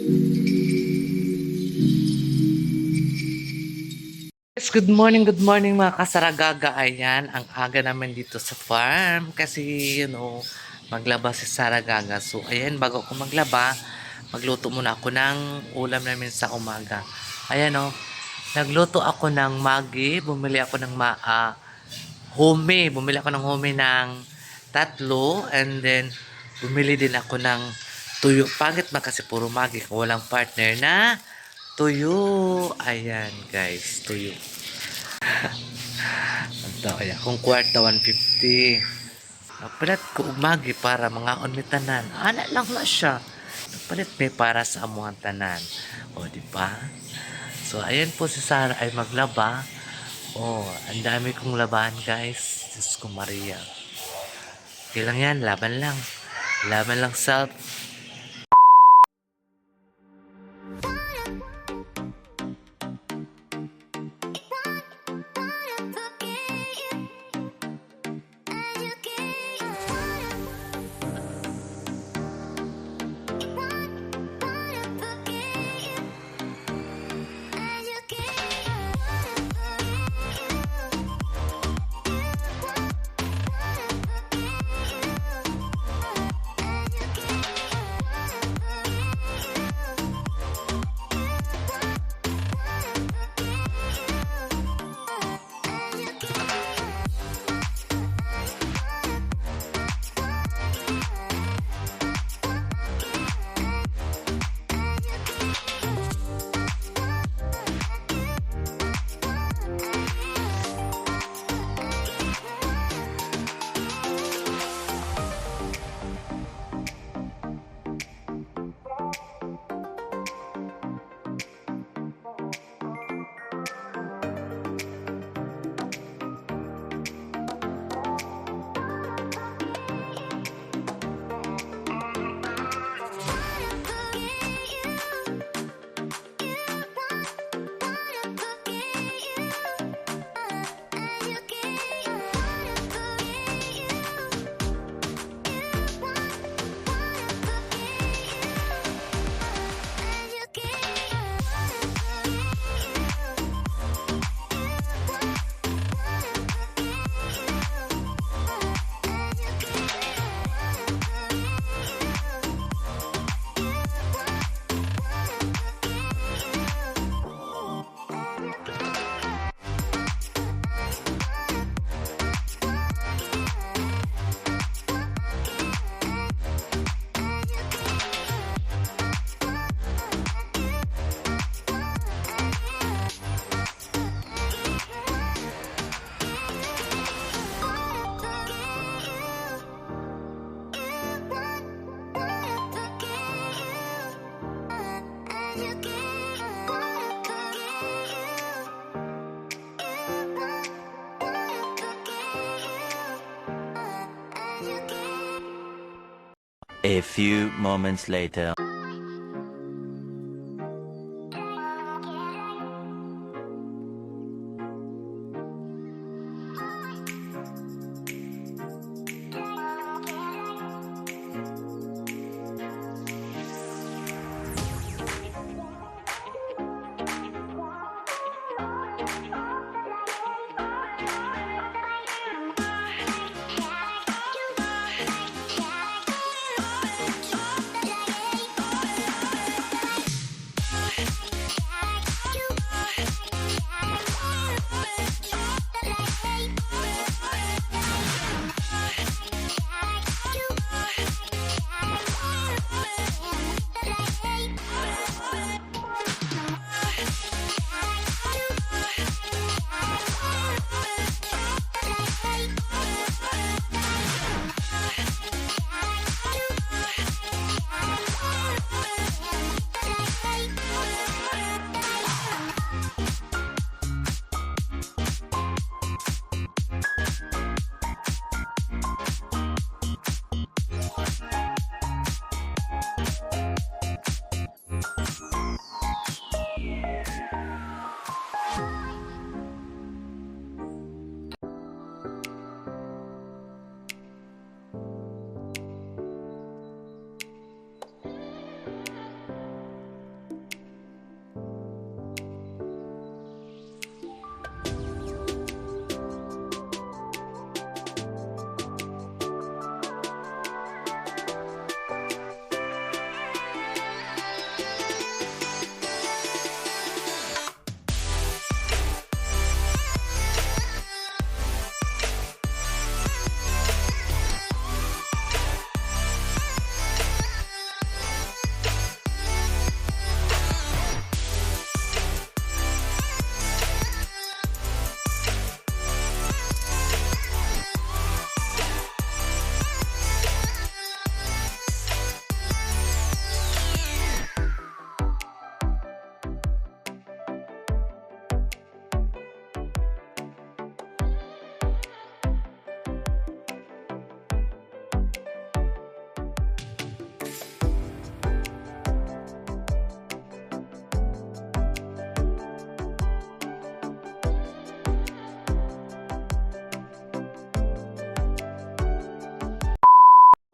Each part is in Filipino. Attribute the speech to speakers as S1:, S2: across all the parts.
S1: Yes, good morning mga kasaragaga. Ayan, ang aga namin dito sa farm kasi, maglaba si Saragaga. So, ayan, bago ako maglaba, magluto muna ako ng ulam namin sa umaga. Ayan, nagluto ako ng Maggi, bumili ako ng home. Bumili ako ng home ng tatlo, and then, bumili din ako ng tuyo. Pangit man kasi puro Maggi kung walang partner na tuyo. Ayan, guys, tuyo. Ito, ayan. Kung kwarta, 150. Napalit ko umagi para mga tanan. Ana lang na siya. Napalit may para sa amuang tanan. O, di ba? So, ayan po si Sarah ay maglaba. Ang dami kong laban, guys. Diyos ko Maria. Okay lang yan, laban lang. Laban lang self.
S2: A few moments later.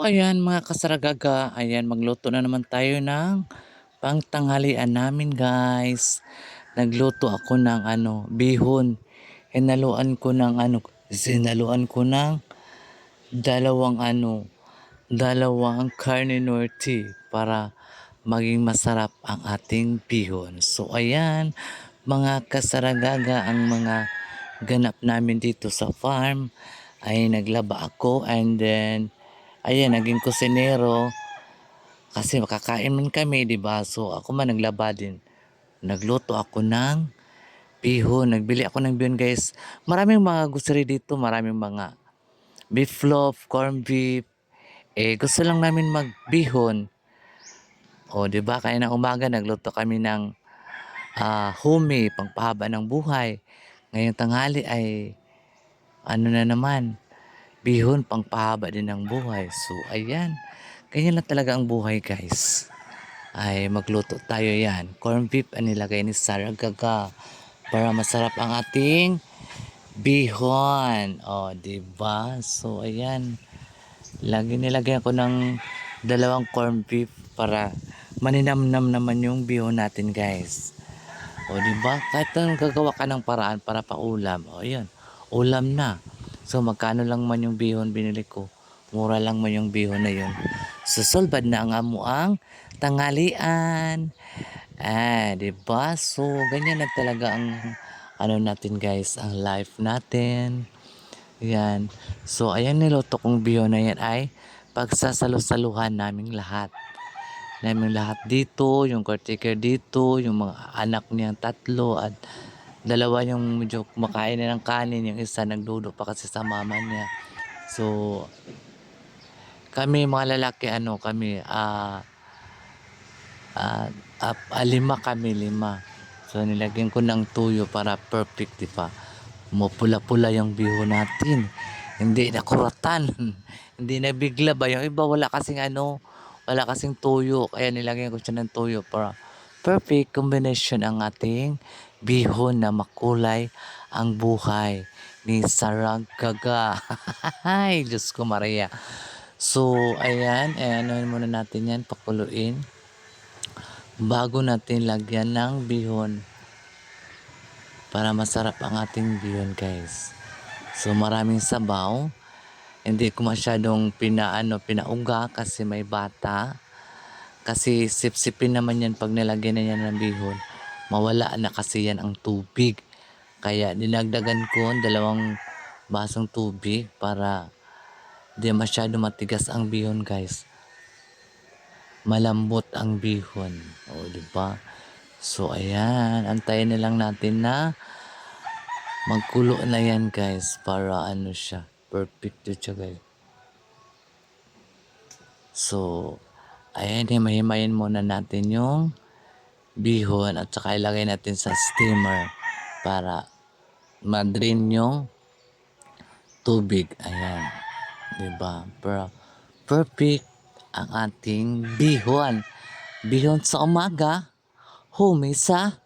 S1: Ayan mga kasaragaga, ayan magluto na naman tayo ng pangtanghalian namin guys. Nagluto ako ng bihon. Sinaluan ko ng dalawang dalawang carne norte para maging masarap ang ating bihon. So ayan, mga kasaragaga, ang mga ganap namin dito sa farm ay naglaba ako, and then ayan, naging kusinero kasi makakain man kami, 'di ba? So ako man naglaba din. Nagluto ako ng bihon. Nagbili ako ng bihon, guys. Maraming mga grocery dito, maraming mga beef loaf, corn beef. Gusto lang namin magbihon. O, 'di ba? Kaya ng umaga nagluto kami ng humi, pangpahaba ng buhay. Ngayong tanghali ay ano na naman, bihon, pangpahaba din ng buhay. So ayan, ganyan lang talaga ang buhay, guys. Ay magluto tayo yan. Corn beef ang nilagay ni Sarah Gaga para masarap ang ating bihon. O, diba? So, ayan. Lagi nilagyan ko ng dalawang corn beef para maninamnam naman yung bihon natin, guys. O, diba? Kahit anong gagawa ka ng paraan para paulam. O, ayan. Ulam na. So, magkano lang man yung bihon binili ko. Mura lang man yung bihon na yun. Susulbad na ang amuang tanghalian. Diba? So, ganyan na talaga ang natin, guys, ang life natin. Yan. So, ayan, niluto kong bihon na yan ay pagsasalo-saluhan naming lahat. Naming lahat dito, yung caretaker dito, yung mga anak niyang tatlo, at dalawa yung medyo kumakain na ng kanin, yung isa nagdudo pa kasi sa mama niya. So, kami mga lalaki, lima kami, lima. So, nilagyan ko ng tuyo para perfect, di ba? Pula-pula yung bihon natin. Hindi nakuratan. Hindi nabigla ba? Yung iba wala kasing tuyo. Kaya nilagyan ko siya ng tuyo para perfect combination ang ating bihon na makulay ang buhay ni Sarah Gaga. Ay, Diyos ko Maria. So, ayan. Anuhin muna natin yan. Pakuluin. Bago natin lagyan ng bihon para masarap ang ating bihon, guys. So maraming sabaw. Hindi ko masyadong pinauga kasi may bata. Kasi sipsipin naman yan pag nilagyan na yan ng bihon. Mawala na kasi yan ang tubig. Kaya dinagdagan ko ang 2 basong tubig para di masyado matigas ang bihon, guys. Malambot ang bihon. O, di ba? So, ayan. Antayin na lang natin na magkulo na yan, guys. Para siya. Perfect siya, guys. So, ayan. Himahimayin muna natin yung bihon at saka ilagay natin sa steamer para ma-drain yung tubig. Ayan. Diba? Pero perfect ang ating bihon. Bihon sa umaga, humi sa,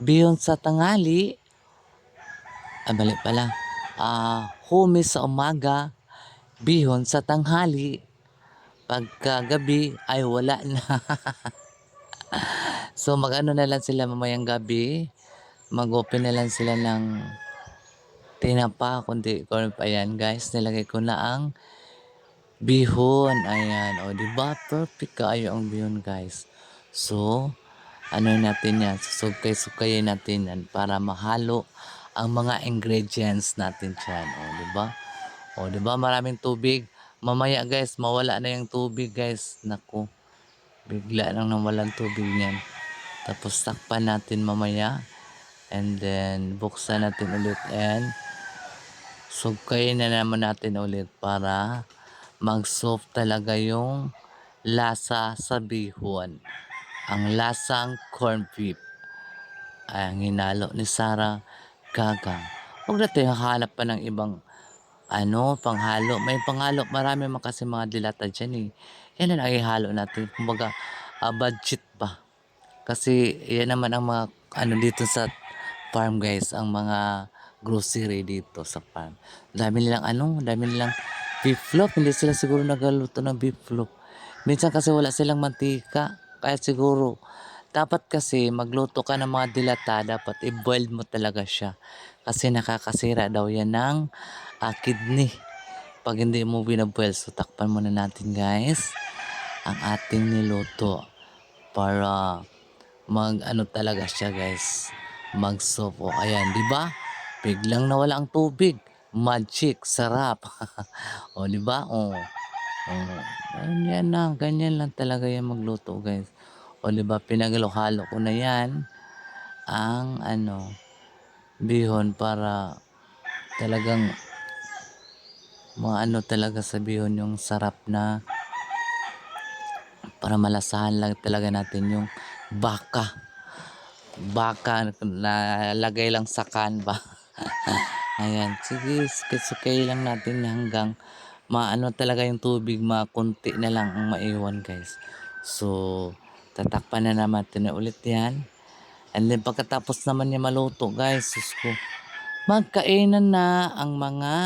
S1: bihon sa tanghali, mali pala. Humi sa umaga, bihon sa tanghali, pagkagabi ay wala na. So mag-ano na lang sila mamayang gabi, mag-open na lang sila ng tinapa, kundi corn pa yan, guys. Nilagay ko na ang bihon. Ayan. O, diba? Perfect kaayo ang bihon, guys. So, natin yan. Sukay-sukayin natin yan para mahalo ang mga ingredients natin dyan. O, diba? O, diba? Maraming tubig. Mamaya, guys, mawala na yung tubig, guys. Naku. Bigla lang nawalan tubig niyan. Tapos, takpan natin mamaya. And then, buksan natin ulit. And, sukayin na naman natin ulit para mag-soft talaga yung lasa sa bihon. Ang lasang corned beef. Ay, ang hinalo ni Sarah Gaga. Huwag natin hahanap pa ng ibang panghalo. May panghalo. Marami man kasi mga dilata dyan eh. Yan na lang ihalo natin. Kumbaga, budget pa. Kasi yan naman ang mga dito sa farm, guys. Ang mga grocery dito sa farm. Dami nilang beefloaf, hindi sila siguro nagaluto ng beefloaf. Minsan kasi wala silang mantika, kaya siguro dapat kasi magluto ka ng mga dilata, dapat i-boil mo talaga siya. Kasi nakakasira daw yan ng kidney. Pag hindi mo binaboil, so takpan muna natin guys ang ating niluto para mag ano talaga siya guys, mag soup. O ayan, di ba? Biglang nawala ang tubig. Magic, sarap. O di ba? O. Oh, ganyan lang talaga yan magluto guys. O di ba, pinaghalo-halo ko na yan ang bihon para talagang maano talaga sa bihon yung sarap na para malasahan lang talaga natin yung baka. Baka na lagay lang sa can ba. Ayan, sige, sukay lang natin hanggang maano talaga yung tubig, makunti na lang ang maiwan guys. So, tatakpan na naman natin ulit yan. And then pagkatapos naman niya maluto guys, sus ko, magkainan na ang mga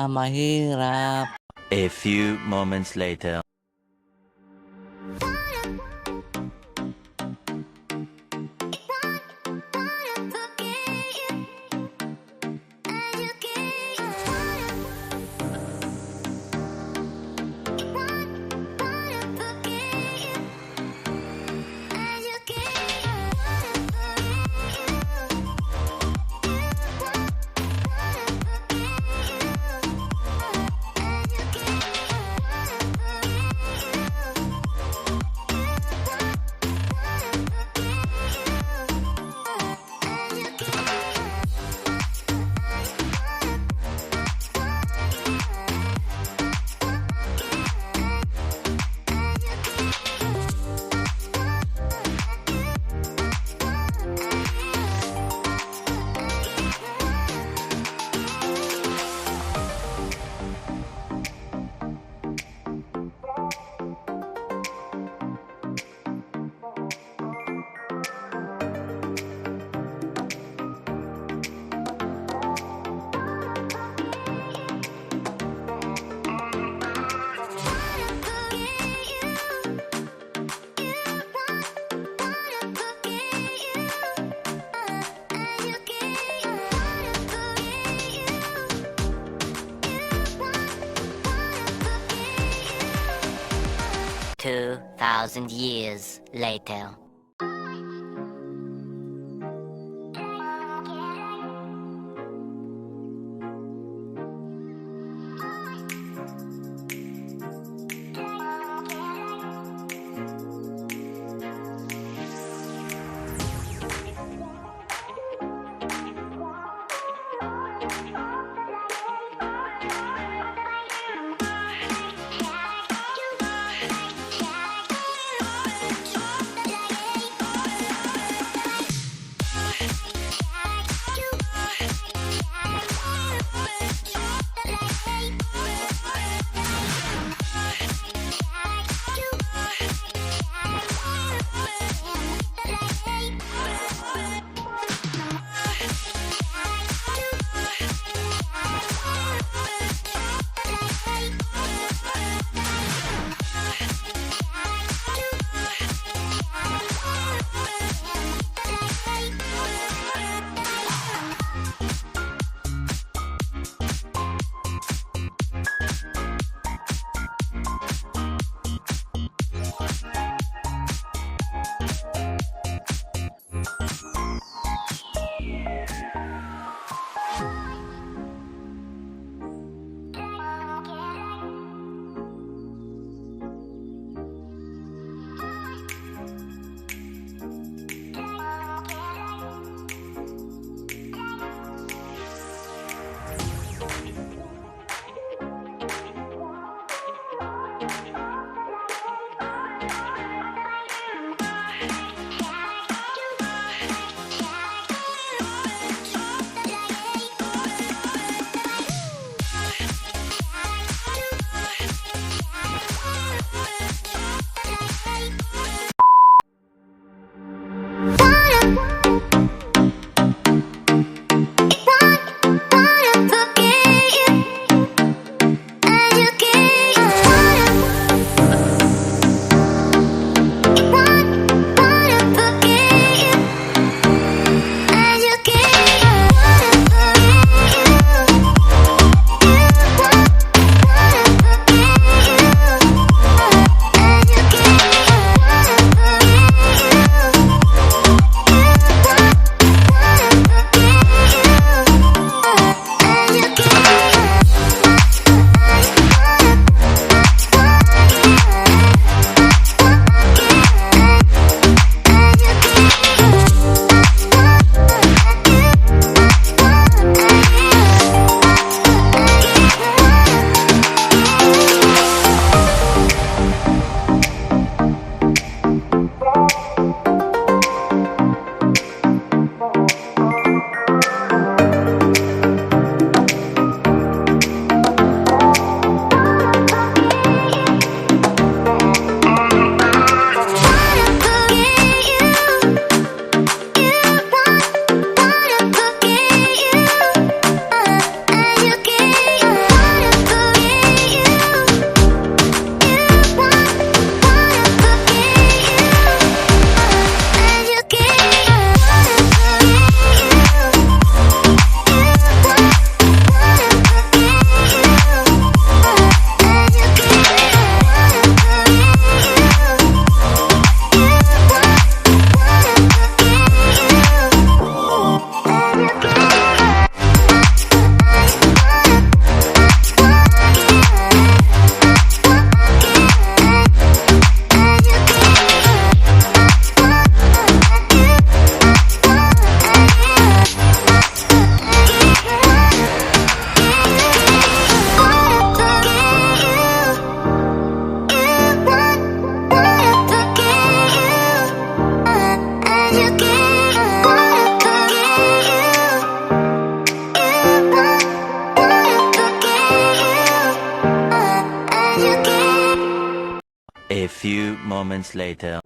S1: mahirap.
S2: A few moments later.
S3: Two thousand years later.
S2: A few moments later.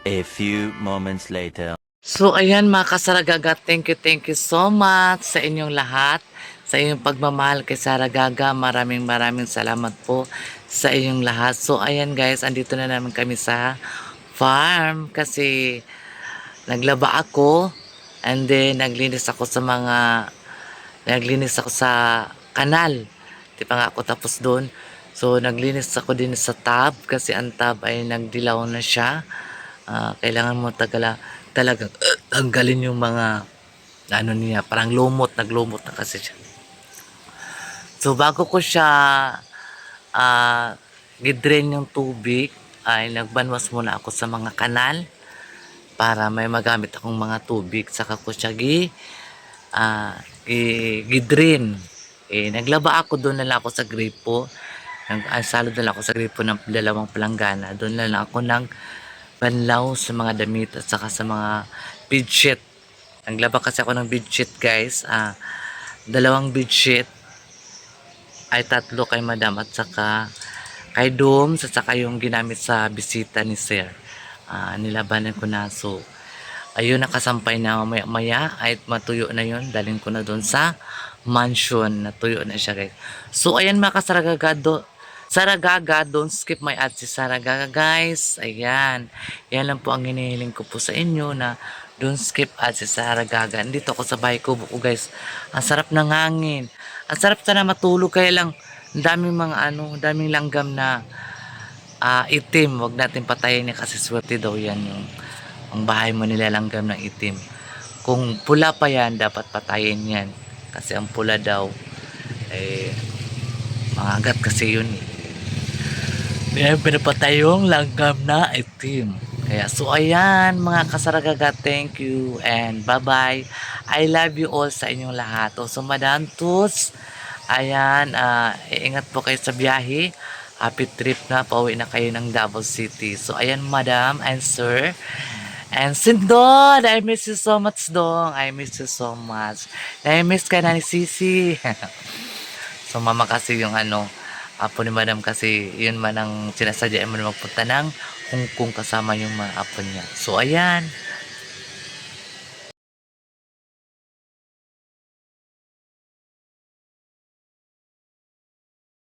S2: A few moments later.
S1: So, ayan mga kasaragaga, thank you so much sa inyong lahat, sa inyong pagmamahal kay Saragaga. Maraming salamat po sa inyong lahat. So, ayan guys, andito na naman kami sa farm kasi naglaba ako and then naglinis ako sa kanal. Di pa nga ako tapos doon. So, naglinis ako din sa tub kasi ang tub ay nagdilaw na siya. Kailangan mo talaga tanggalin yung mga ano niya, parang naglumot na kasi siya. So, bago ko siya gidrain yung tubig, ay nagbanwas muna ako sa mga kanal para may magamit akong mga tubig. Saka ko siya gidrain. Naglaba ako, doon na lang ako sa gripo. Salad na lang ako sa gripo ng 2 palanggana. Doon na lang ako ng banlaw sa mga damit at saka sa mga bedsheet. Naglaba kasi ako ng bedsheet guys. 2 bedsheet ay 3 kay madam at saka kay Doms at saka yung ginamit sa bisita ni Sir. Nilabanan ko na. So, ayun, nakasampay na maya ay matuyo na yun. Dalhin ko na doon sa mansion. Natuyo na siya guys. So, ayan mga Saragaga, don't skip my ad si Saragaga guys. Ayan. Yan lang po ang hinihiling ko po sa inyo na don't skip ad si Saragaga. Nandito ako sa bahay ko buko guys. Ang sarap ng hangin. Ang sarap sana matulog kaya lang ang daming langgam na itim. Wag natin patayin niya kasi swerte daw yan yung ang bahay mo nilalanggam ng itim. Kung pula pa yan, dapat patayin yan. Kasi ang pula daw mangagat kasi yun. Kaya pinapatay yung langgam na itim. Kaya so ayan mga kasaragaga, thank you and bye bye. I love you all sa inyong lahat. So Madam Toots, ayan, ingat po kayo sa biyahe. Happy trip na, pauwi na kayo ng Davao City. So ayan Madam and Sir. And Sindon, I miss you so much Dong. I miss you so much. I miss ka na ni Sisi. So mama kasi yung apo ni madam kasi yun man ang sinasadya mo na magpunta ng Hong Kong kasama yung mga apo niya. So ayan.